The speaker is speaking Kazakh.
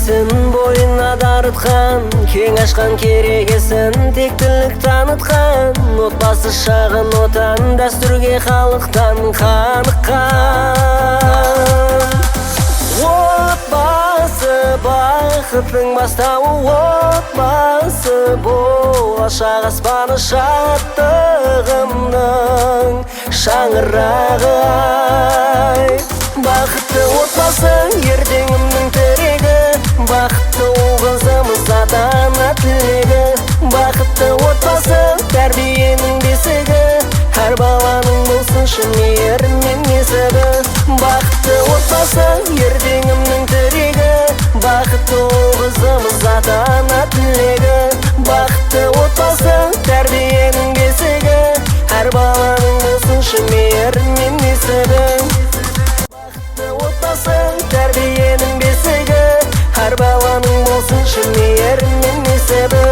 тәрбиесін бойына дарытқан, кең ашқан керегесін тектілік танытқан, отбасы шағын отан дәстүрге халықтан қаныққан. Отбасы бақыттың бастауы, отбасы болашақ аспаны шаттығымның шаңырағы. Бақытты отбасы ертеңімнің тірегі, бақытты ұл қызымыз ата-ана тілегі. Бақытты отбасы тәрбиенің бесігі, әр баланың болсыншы мейірім мен несібі. Бақытты отбасы ертеңімнің тірегі, бақытты ұл қызымыз ата-ана тілегі. Бақытты отбасы тәрбиенің бесігі, әр баланың болсыншы мейірім мен несібі. Отбасы тәрбиенің бесігі, әр баланың болсыншы мейірім мен несібі.